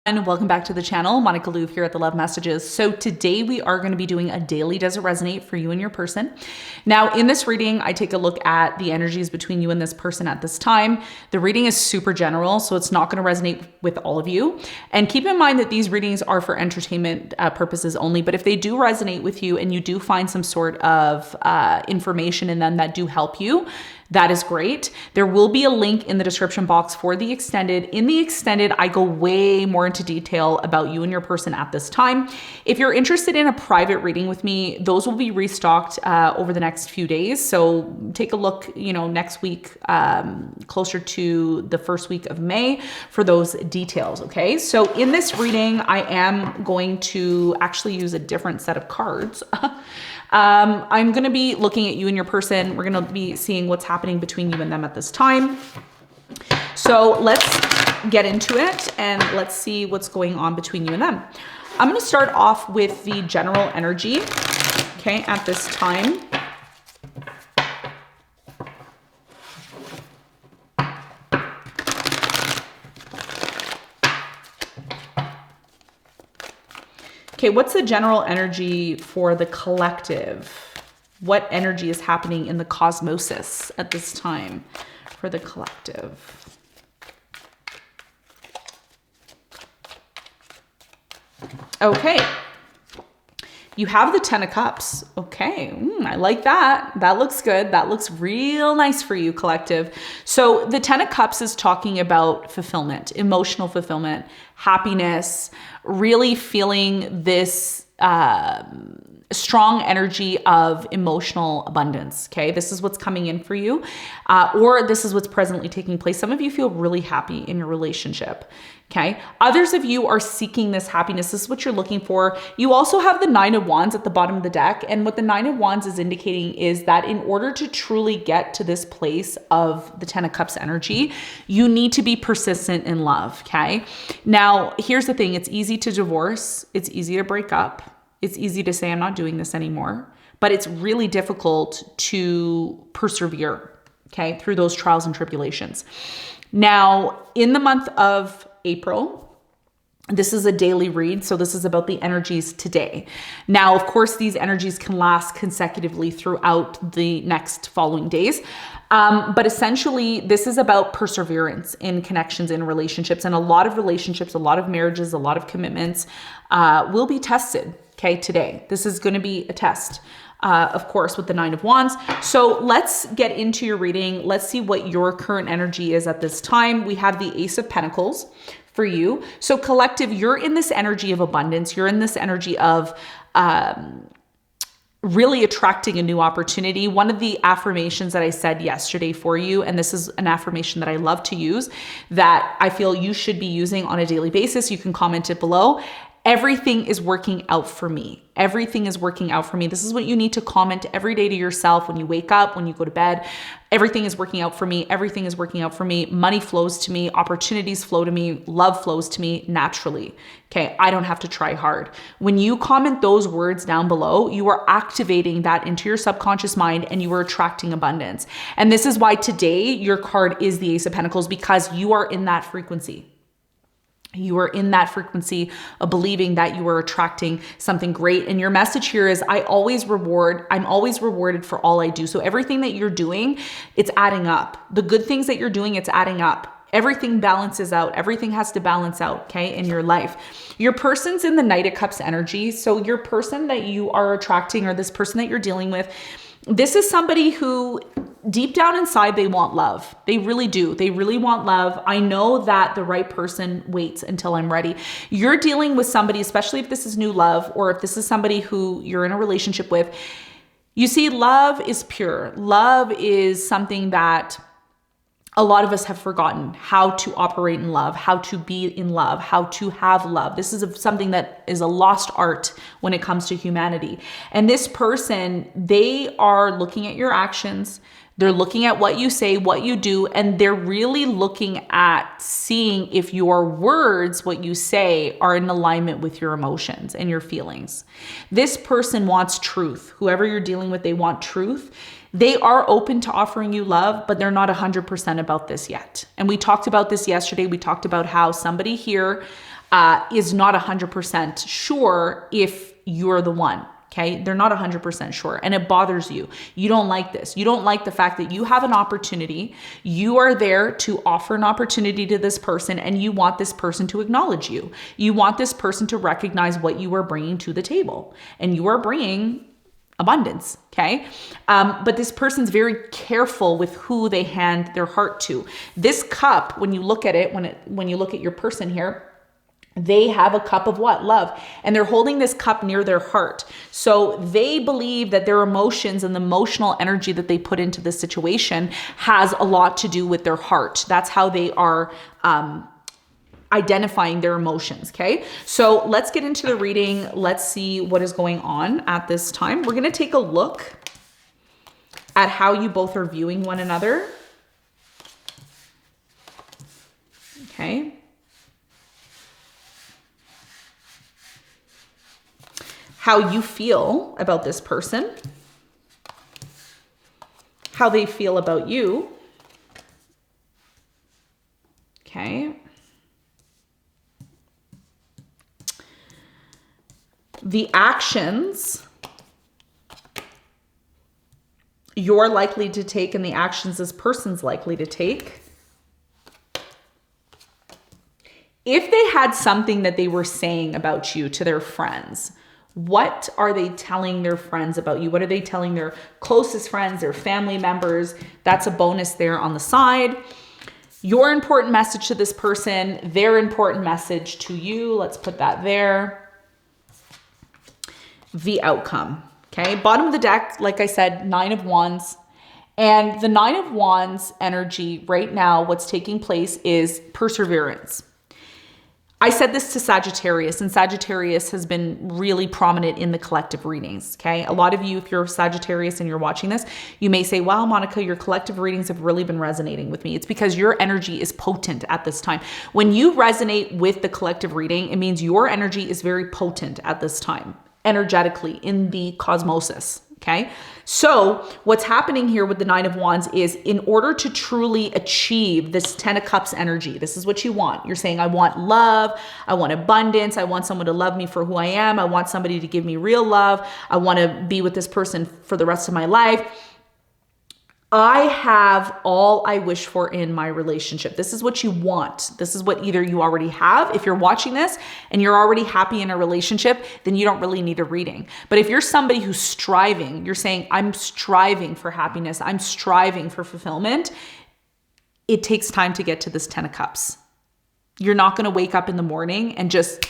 And welcome back to the channel. Monica Louv here at The Love Messages. So today we are going to be doing a daily Does It Resonate for you and your person. Now in this reading, I take a look at the energies between you and this person at this time. The reading is super general, so it's not going to resonate with all of you. And keep in mind that these readings are for entertainment purposes only, but if they do resonate with you and you do find some sort of information in them that do help you, that is great. There will be a link in the description box for the extended. In the extended, I go way more into detail about you and your person at this time. If you're interested in a private reading with me, those will be restocked over the next few days. So take a look, next week, closer to the first week of May for those details. Okay. So in this reading, I am going to actually use a different set of cards. I'm going to be looking at you and your person. We're going to be seeing what's happening between you and them at this time. So let's get into it and let's see what's going on between you and them. I'm going to start off with the general energy, okay, at this time. Okay, what's the general energy for the collective? What energy is happening in the cosmosis at this time for the collective? Okay. You have the 10 of Cups. Okay, I like that. That looks good. That looks real nice for you, collective. So the 10 of Cups is talking about fulfillment, emotional fulfillment, happiness, really feeling this strong energy of emotional abundance. Okay, this is what's coming in for you, or this is what's presently taking place. Some of you feel really happy in your relationship. Okay, others of you are seeking this happiness. This is what you're looking for. You also have the 9 of Wands at the bottom of the deck, and what the 9 of Wands is indicating is that in order to truly get to this place of the 10 of Cups energy, you need to be persistent in love. Okay, now here's the thing: it's easy to divorce, it's easy to break up. It's easy to say, I'm not doing this anymore, but it's really difficult to persevere, okay, through those trials and tribulations. Now, in the month of April, this is a daily read, so this is about the energies today. Now, of course, these energies can last consecutively throughout the next following days. But essentially, this is about perseverance in connections, in relationships, and a lot of relationships, a lot of marriages, a lot of commitments will be tested, okay, today. This is going to be a test, of course, with the 9 of Wands. So let's get into your reading. Let's see what your current energy is at this time. We have the Ace of Pentacles for you. So collective, you're in this energy of abundance. You're in this energy of really attracting a new opportunity. One of the affirmations that I said yesterday for you, and this is an affirmation that I love to use, that I feel you should be using on a daily basis. You can comment it below. Everything is working out for me. Everything is working out for me. This is what you need to comment every day to yourself when you wake up, when you go to bed. Everything is working out for me. Everything is working out for me. Money flows to me. Opportunities flow to me. Love flows to me naturally. Okay, I don't have to try hard. When you comment those words down below, you are activating that into your subconscious mind and you are attracting abundance. And this is why today your card is the Ace of Pentacles, because you are in that frequency. You are in that frequency of believing that you are attracting something great. And your message here is I'm always rewarded for all I do. So everything that you're doing, it's adding up. The good things that you're doing, it's adding up. Everything balances out. Everything has to balance out, okay, in your life. Your person's in the Knight of Cups energy. So your person that you are attracting, or this person that you're dealing with, this is somebody who deep down inside, they want love. They really do. They really want love. I know that the right person waits until I'm ready. You're dealing with somebody, especially if this is new love, or if this is somebody who you're in a relationship with. You see, love is pure. Love is something that a lot of us have forgotten how to operate in love, how to be in love, how to have love. This is something that is a lost art when it comes to humanity. And this person, they are looking at your actions. They're looking at what you say, what you do, and they're really looking at seeing if your words, what you say, are in alignment with your emotions and your feelings. This person wants truth. Whoever you're dealing with, they want truth. They are open to offering you love, but they're not 100% about this yet. And we talked about this yesterday. We talked about how somebody here, is not 100% sure if you're the one. Okay, they're not 100% sure, and it bothers you. You don't like this. You don't like the fact that you have an opportunity. You are there to offer an opportunity to this person, and you want this person to acknowledge you. You want this person to recognize what you are bringing to the table, and you are bringing abundance. Okay. But this person's very careful with who they hand their heart to. This cup, when you look at it, when you look at your person here, they have a cup of what? Love. And they're holding this cup near their heart. So they believe that their emotions and the emotional energy that they put into this situation has a lot to do with their heart. That's how they are identifying their emotions. Okay. So let's get into the reading. Let's see what is going on at this time. We're going to take a look at how you both are viewing one another. Okay. How you feel about this person, how they feel about you. Okay. The actions you're likely to take and the actions this person's likely to take. If they had something that they were saying about you to their friends, what are they telling their friends about you? What are they telling their closest friends, their family members? That's a bonus there on the side. Your important message to this person, their important message to you. Let's put that there. The outcome. Okay. Bottom of the deck, like I said, 9 of Wands. And the 9 of Wands energy right now, what's taking place is perseverance. I said this to Sagittarius, and Sagittarius has been really prominent in the collective readings, okay? A lot of you, if you're Sagittarius and you're watching this, you may say, wow, Monica, your collective readings have really been resonating with me. It's because your energy is potent at this time. When you resonate with the collective reading, it means your energy is very potent at this time, energetically in the cosmosis. Okay. So what's happening here with the 9 of Wands is in order to truly achieve this 10 of Cups energy, this is what you want. You're saying, I want love. I want abundance. I want someone to love me for who I am. I want somebody to give me real love. I want to be with this person for the rest of my life. I have all I wish for in my relationship. This is what you want. This is what either you already have. If you're watching this and you're already happy in a relationship, then you don't really need a reading. But if you're somebody who's striving, you're saying, I'm striving for happiness. I'm striving for fulfillment. It takes time to get to this 10 of Cups. You're not going to wake up in the morning and just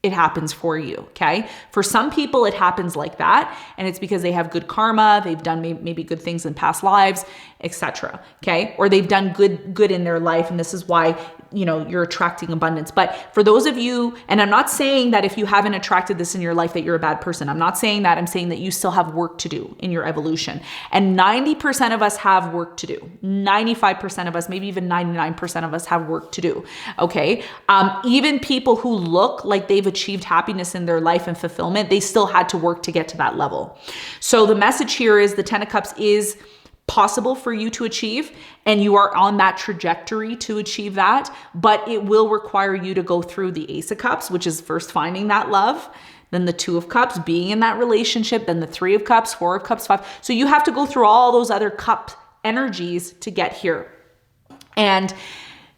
it happens for you, okay? For some people, it happens like that, and it's because they have good karma, they've done maybe good things in past lives, etc., okay? Or they've done good in their life, and this is why, you know, you're attracting abundance. But for those of you, and I'm not saying that if you haven't attracted this in your life that you're a bad person. I'm not saying that. I'm saying that you still have work to do in your evolution. And 90% of us have work to do. 95% of us, maybe even 99% of us have work to do, okay? Even people who look like they've achieved happiness in their life and fulfillment, they still had to work to get to that level. So the message here is the 10 of Cups is possible for you to achieve, and you are on that trajectory to achieve that, but it will require you to go through the Ace of Cups, which is first finding that love, then the 2 of Cups, being in that relationship, then the 3 of Cups, 4 of Cups, 5. So you have to go through all those other cup energies to get here. And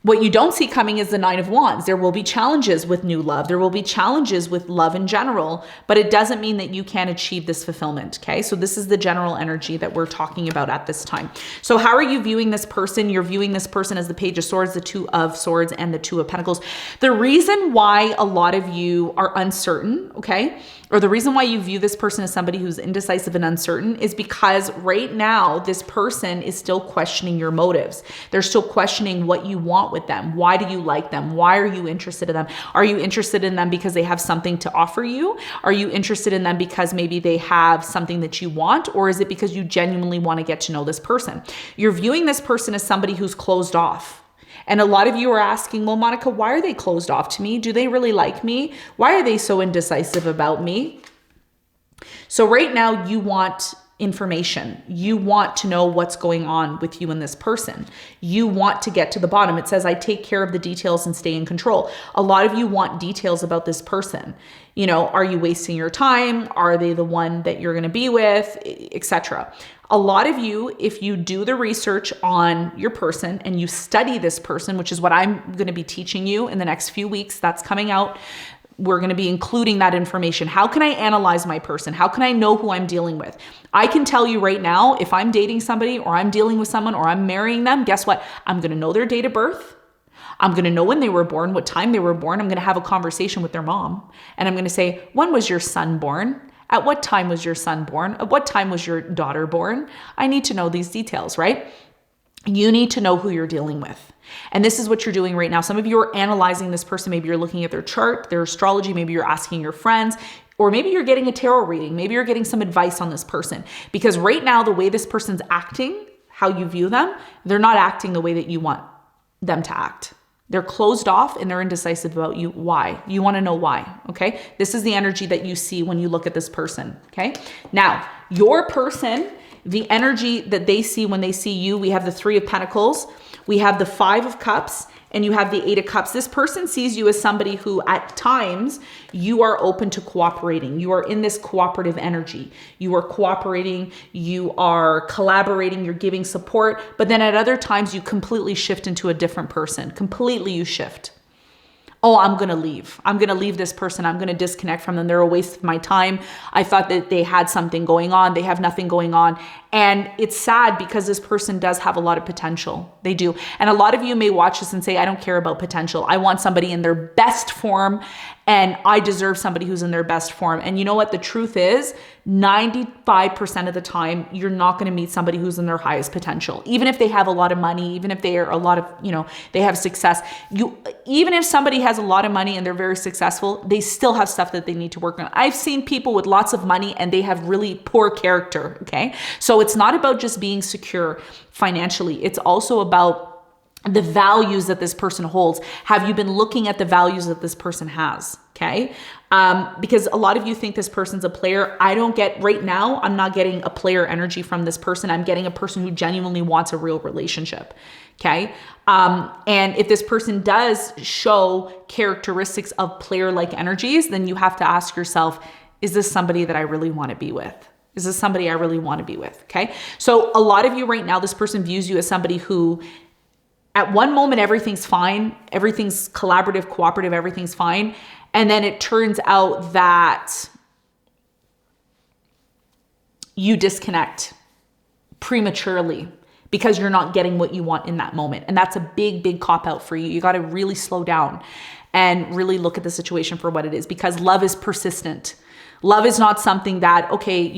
what you don't see coming is the 9 of Wands. There will be challenges with new love. There will be challenges with love in general, but it doesn't mean that you can't achieve this fulfillment, okay? So this is the general energy that we're talking about at this time. So how are you viewing this person? You're viewing this person as the Page of Swords, the 2 of Swords, and the 2 of Pentacles. The reason why a lot of you are uncertain, okay, or the reason why you view this person as somebody who's indecisive and uncertain is because right now this person is still questioning your motives. They're still questioning what you want with them. Why do you like them? Why are you interested in them? Are you interested in them because they have something to offer you? Are you interested in them because maybe they have something that you want? Or is it because you genuinely want to get to know this person? You're viewing this person as somebody who's closed off. And a lot of you are asking, well, Monica, why are they closed off to me? Do they really like me? Why are they so indecisive about me? So right now you want information. You want to know what's going on with you and this person. You want to get to the bottom. It says, I take care of the details and stay in control. A lot of you want details about this person. You know, are you wasting your time? Are they the one that you're going to be with, etc.? A lot of you, if you do the research on your person and you study this person, which is what I'm going to be teaching you in the next few weeks, that's coming out. We're going to be including that information. How can I analyze my person? How can I know who I'm dealing with? I can tell you right now, if I'm dating somebody or I'm dealing with someone or I'm marrying them, guess what? I'm going to know their date of birth. I'm going to know when they were born, what time they were born. I'm going to have a conversation with their mom. And I'm going to say, when was your son born? At what time was your son born? At what time was your daughter born? I need to know these details, right? You need to know who you're dealing with. And this is what you're doing right now. Some of you are analyzing this person. Maybe you're looking at their chart, their astrology. Maybe you're asking your friends, or maybe you're getting a tarot reading. Maybe you're getting some advice on this person. Because right now, the way this person's acting, how you view them, they're not acting the way that you want them to act. They're closed off and they're indecisive about you. Why? You want to know why, okay? This is the energy that you see when you look at this person, okay? Now, your person, the energy that they see when they see you, we have the 3 of Pentacles, we have the 5 of Cups, and you have the 8 of Cups. This person sees you as somebody who at times you are open to cooperating. You are in this cooperative energy. You are cooperating, you are collaborating, you're giving support, but then at other times you completely shift into a different person. Completely you shift. Oh, I'm going to leave. I'm going to leave this person. I'm going to disconnect from them. They're a waste of my time. I thought that they had something going on. They have nothing going on. And it's sad because this person does have a lot of potential. They do. And a lot of you may watch this and say, I don't care about potential. I want somebody in their best form, and I deserve somebody who's in their best form. And you know what? The truth is 95% of the time, you're not going to meet somebody who's in their highest potential. Even if they have a lot of money, even if they are a lot of, they have success. Even if somebody has a lot of money and they're very successful, they still have stuff that they need to work on. I've seen people with lots of money and they have really poor character. Okay. So it's not about just being secure financially. It's also about the values that this person holds. Have you been looking at the values that this person has? Okay. Because a lot of you think this person's a player. I don't get right now. I'm not getting a player energy from this person. I'm getting a person who genuinely wants a real relationship. Okay. And if this person does show characteristics of player-like energies, then you have to ask yourself, is this somebody that I really want to be with? Is this somebody I really want to be with? Okay. So a lot of you right now, this person views you as somebody who at one moment, everything's fine. Everything's collaborative, cooperative, everything's fine. And then it turns out that you disconnect prematurely because you're not getting what you want in that moment. And that's a big, big cop out for you. You got to really slow down and really look at the situation for what it is, because love is persistent. Love is not something that, okay,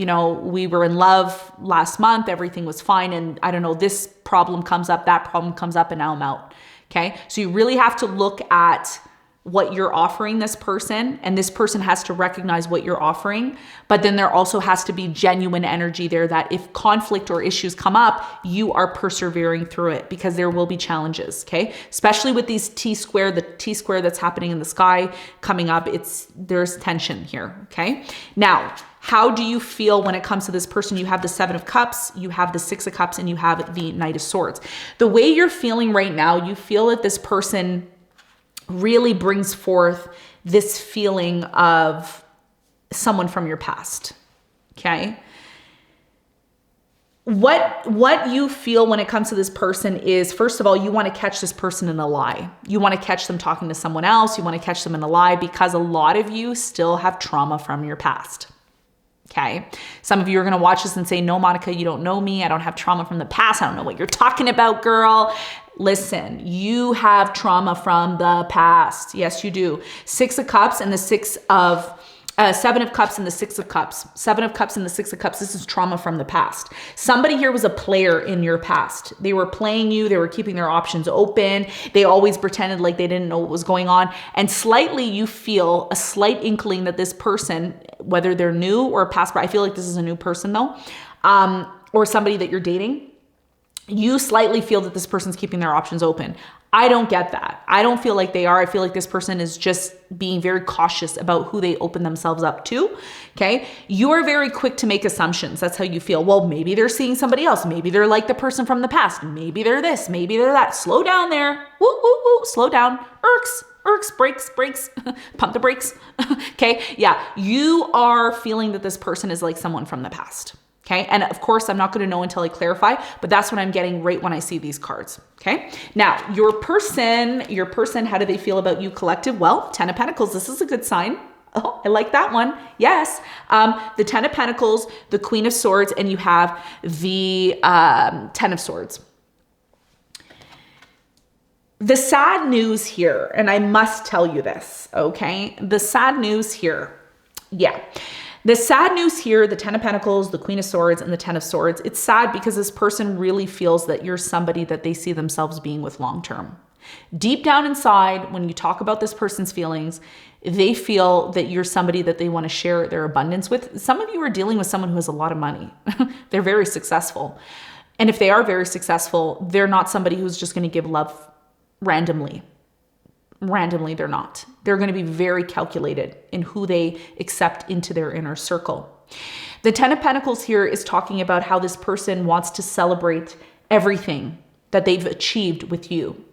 we were in love last month, everything was fine, and I don't know, this problem comes up, that problem comes up, and now I'm out. Okay. So you really have to look at what you're offering this person, and this person has to recognize what you're offering. But then there also has to be genuine energy there that if conflict or issues come up, you are persevering through it, because there will be challenges. Okay. Especially with these the T-square that's happening in the sky coming up, there's tension here. Okay. Now, how do you feel when it comes to this person? You have the 7 of Cups, you have the 6 of Cups, and you have the Knight of Swords. The way you're feeling right now, you feel that this person really brings forth this feeling of someone from your past. Okay. What you feel when it comes to this person is, first of all, you want to catch this person in a lie. You want to catch them talking to someone else. You want to catch them in a lie, because a lot of you still have trauma from your past. Okay. Some of you are going to watch this and say, no, Monica, you don't know me. I don't have trauma from the past. I don't know what you're talking about, girl. Listen, you have trauma from the past. Yes, you do. 6 of Cups and the 7 of Cups and the 6 of Cups. 7 of Cups and the 6 of Cups. This is trauma from the past. Somebody here was a player in your past. They were playing you. They were keeping their options open. They always pretended like they didn't know what was going on. And slightly you feel a slight inkling that this person, whether they're new or past, but I feel like this is a new person though, or somebody that you're dating, you slightly feel that this person's keeping their options open. I don't get that. I don't feel like they are. I feel like this person is just being very cautious about who they open themselves up to. Okay. You are very quick to make assumptions. That's how you feel. Well, maybe they're seeing somebody else. Maybe they're like the person from the past. Maybe they're this, maybe they're that. Slow down there. Woo, woo, woo. Slow down. Irks, brakes, pump the brakes. Okay. Yeah. You are feeling that this person is like someone from the past. Okay. And of course, I'm not going to know until I clarify, but that's what I'm getting right when I see these cards. Okay. Now, your person, how do they feel about you, collective? Well, 10 of Pentacles. This is a good sign. Oh, I like that one. Yes. The 10 of Pentacles, the Queen of Swords, and you have the 10 of Swords. The sad news here, and I must tell you this, okay? The sad news here, yeah. The sad news here, the 10 of Pentacles, the Queen of Swords, and the 10 of Swords, it's sad because this person really feels that you're somebody that they see themselves being with long term. Deep down inside, when you talk about this person's feelings, they feel that you're somebody that they want to share their abundance with. Some of you are dealing with someone who has a lot of money. They're very successful. And if they are very successful, they're not somebody who's just going to give love randomly. Randomly, they're not. They're going to be very calculated in who they accept into their inner circle. The 10 of Pentacles here is talking about how this person wants to celebrate everything that they've achieved with you.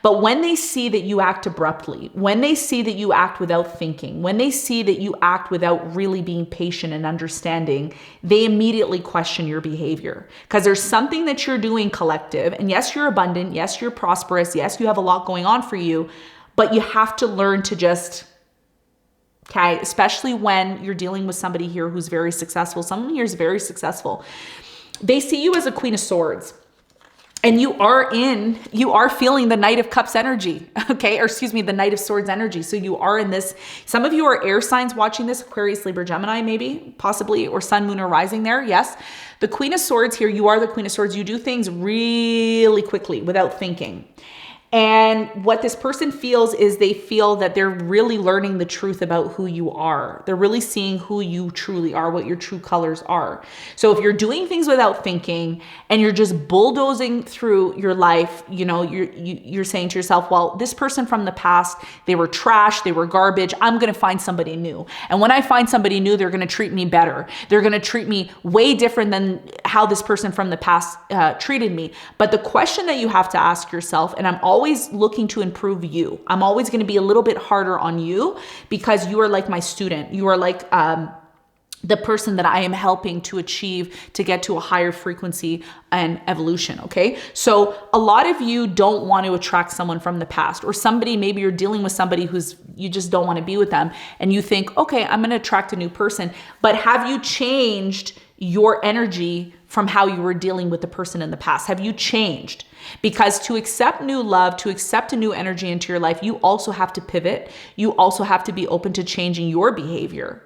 But when they see that you act abruptly, when they see that you act without thinking, when they see that you act without really being patient and understanding, they immediately question your behavior. Because there's something that you're doing, collective. And yes, you're abundant. Yes, you're prosperous. Yes, you have a lot going on for you. But you have to learn to just, okay, especially when you're dealing with somebody here who's very successful. Someone here is very successful. They see you as a Queen of Swords. And you are feeling the Knight of Cups energy, okay? Or excuse me, the Knight of Swords energy. So you are in this, some of you are air signs watching this, Aquarius, Libra, Gemini, maybe, possibly, or Sun, Moon, or Rising there, yes. The Queen of Swords here, you are the Queen of Swords. You do things really quickly without thinking. And what this person feels is they feel that they're really learning the truth about who you are. They're really seeing who you truly are, what your true colors are. So if you're doing things without thinking and you're just bulldozing through your life, you know, you're saying to yourself, well, this person from the past, they were trash, they were garbage. I'm going to find somebody new. And when I find somebody new, they're going to treat me better. They're going to treat me way different than how this person from the past treated me. But the question that you have to ask yourself, and I'm always looking to improve you. I'm always going to be a little bit harder on you because you are like my student. You are like the person that I am helping to achieve, to get to a higher frequency and evolution. Okay. So a lot of you don't want to attract someone from the past, or somebody, maybe you're dealing with somebody you just don't want to be with them. And you think, okay, I'm going to attract a new person, but have you changed your energy from how you were dealing with the person in the past? Have you changed? Because to accept new love, to accept a new energy into your life, you also have to pivot. You also have to be open to changing your behavior.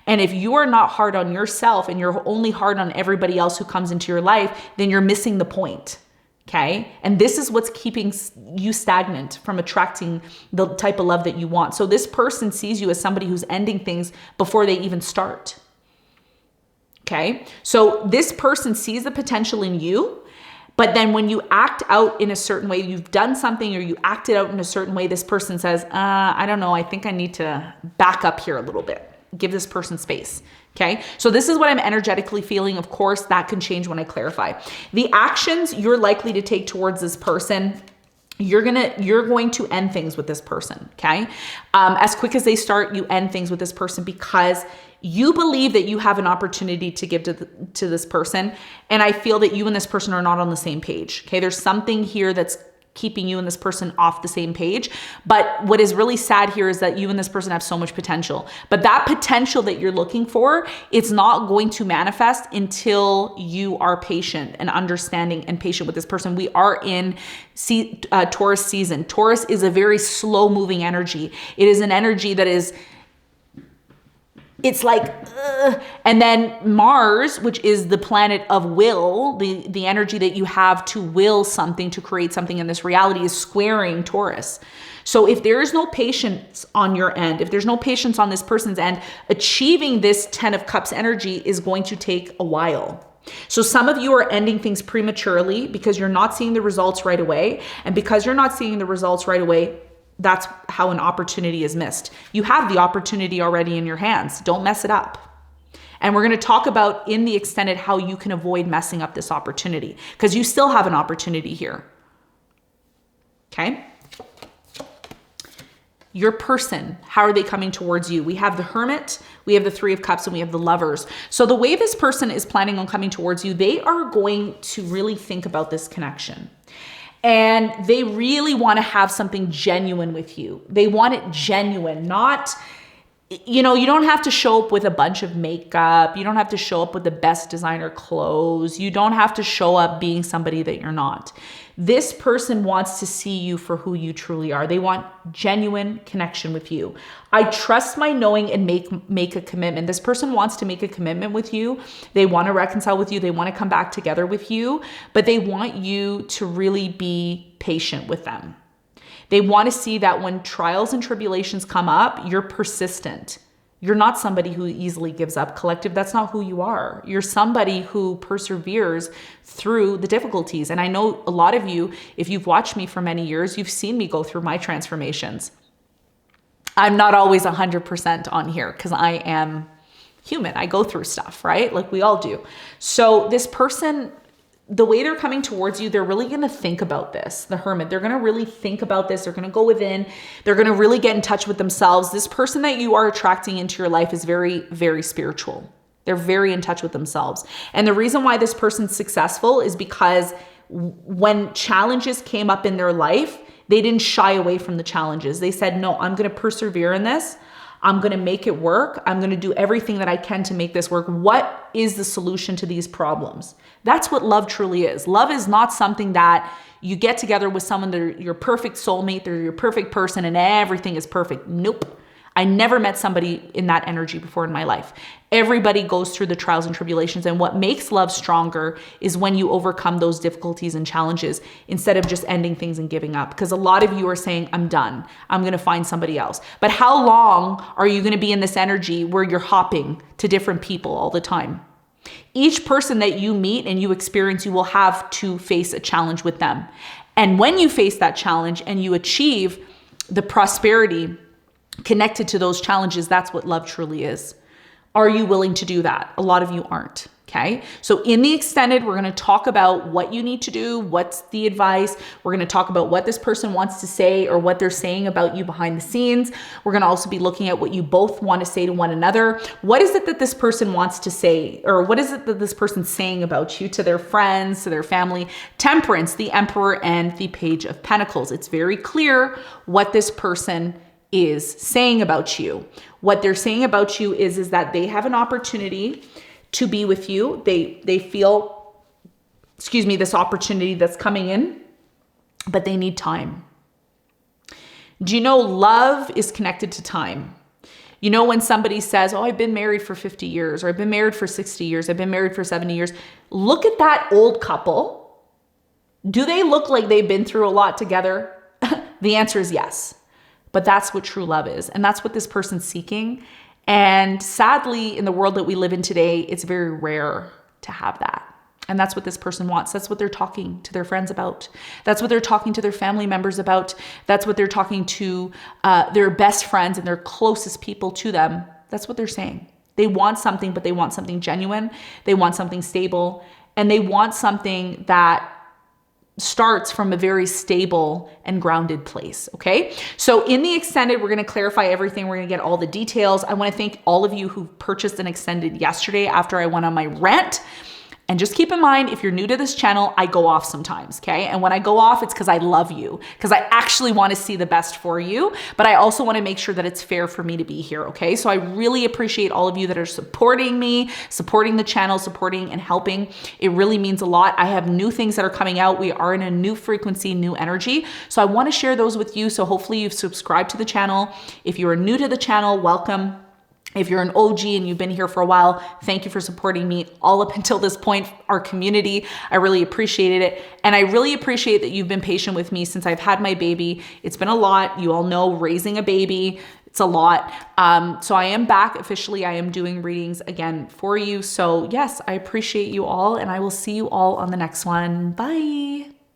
And if you are not hard on yourself and you're only hard on everybody else who comes into your life, then you're missing the point. Okay. And this is what's keeping you stagnant from attracting the type of love that you want. So this person sees you as somebody who's ending things before they even start. Okay. So this person sees the potential in you, but then when you act out in a certain way, you've done something or you acted out in a certain way, this person says, I don't know, I think I need to back up here a little bit. Give this person space. Okay. So this is what I'm energetically feeling. Of course, that can change when I clarify. The actions you're likely to take towards this person, you're going to end things with this person. Okay. As quick as they start, you end things with this person because you believe that you have an opportunity to give to this person. And I feel that you and this person are not on the same page. Okay. There's something here that's keeping you and this person off the same page. But what is really sad here is that you and this person have so much potential. But that potential that you're looking for, it's not going to manifest until you are patient and understanding and patient with this person. We are in Taurus season. Taurus is a very slow moving energy. It is an energy that is, it's like, and then Mars, which is the planet of will, the energy that you have to will something, to create something in this reality, is squaring Taurus. So if there is no patience on your end, if there's no patience on this person's end, achieving this 10 of Cups energy is going to take a while. So some of you are ending things prematurely because you're not seeing the results right away. And because you're not seeing the results right away, that's how an opportunity is missed. You have the opportunity already in your hands. Don't mess it up. And we're going to talk about in the extended how you can avoid messing up this opportunity, because you still have an opportunity here. Okay? Your person, how are they coming towards you? We have the Hermit, we have the Three of Cups, and we have the Lovers. So the way this person is planning on coming towards you, they are going to really think about this connection. And they really want to have something genuine with you. They want it genuine, not, you don't have to show up with a bunch of makeup. You don't have to show up with the best designer clothes. You don't have to show up being somebody that you're not. This person wants to see you for who you truly are. They want genuine connection with you. I trust my knowing and make a commitment. This person wants to make a commitment with you. They want to reconcile with you. They want to come back together with you, but they want you to really be patient with them. They want to see that when trials and tribulations come up, you're persistent. You're not somebody who easily gives up. Collective, that's not who you are. You're somebody who perseveres through the difficulties. And I know a lot of you, if you've watched me for many years, you've seen me go through my transformations. I'm not always 100% on here because I am human. I go through stuff, right? Like we all do. So this person, the way they're coming towards you, they're really going to think about this. The Hermit, they're going to really think about this. They're going to go within. They're going to really get in touch with themselves. This person that you are attracting into your life is very, very spiritual. They're very in touch with themselves. And the reason why this person's successful is because when challenges came up in their life, they didn't shy away from the challenges. They said, no, I'm going to persevere in this. I'm going to make it work. I'm going to do everything that I can to make this work. What is the solution to these problems? That's what love truly is. Love is not something that you get together with someone, they're your perfect soulmate, they're your perfect person, and everything is perfect. Nope. I never met somebody in that energy before in my life. Everybody goes through the trials and tribulations. And what makes love stronger is when you overcome those difficulties and challenges instead of just ending things and giving up. Because a lot of you are saying, I'm done. I'm going to find somebody else. But how long are you going to be in this energy where you're hopping to different people all the time? Each person that you meet and you experience, you will have to face a challenge with them. And when you face that challenge and you achieve the prosperity connected to those challenges, that's what love truly is. Are you willing to do that? A lot of you aren't. Okay. So in the extended, we're going to talk about what you need to do. What's the advice? We're going to talk about what this person wants to say or what they're saying about you behind the scenes. We're going to also be looking at what you both want to say to one another. What is it that this person wants to say, or what is it that this person's saying about you to their friends, to their family? Temperance, the Emperor, and the Page of Pentacles. It's very clear what this person is saying about you. What they're saying about you is that they have an opportunity to be with you. They feel, this opportunity that's coming in, but they need time. Do you know love is connected to time? You know, when somebody says, oh, I've been married for 50 years, or I've been married for 60 years, I've been married for 70 years. Look at that old couple. Do they look like they've been through a lot together? The answer is yes. But that's what true love is. And that's what this person's seeking. And sadly, in the world that we live in today, it's very rare to have that. And that's what this person wants. That's what they're talking to their friends about. That's what they're talking to their family members about. That's what they're talking to their best friends and their closest people to them. That's what they're saying. They want something, but they want something genuine. They want something stable. And they want something that starts from a very stable and grounded place. Okay. So in the extended, we're going to clarify everything. We're going to get all the details. I want to thank all of you who purchased an extended yesterday after I went on my rant. And just keep in mind, if you're new to this channel, I go off sometimes, okay? And when I go off, it's because I love you, because I actually want to see the best for you, but I also want to make sure that it's fair for me to be here, okay? So I really appreciate all of you that are supporting me, supporting the channel, supporting and helping. It really means a lot. I have new things that are coming out. We are in a new frequency, new energy. So I want to share those with you. So hopefully you've subscribed to the channel. If you are new to the channel, welcome. If you're an OG and you've been here for a while, thank you for supporting me all up until this point, our community. I really appreciated it. And I really appreciate that you've been patient with me since I've had my baby. It's been a lot. You all know raising a baby, It's a lot. So I am back officially. I am doing readings again for you. So yes, I appreciate you all, and I will see you all on the next one. Bye.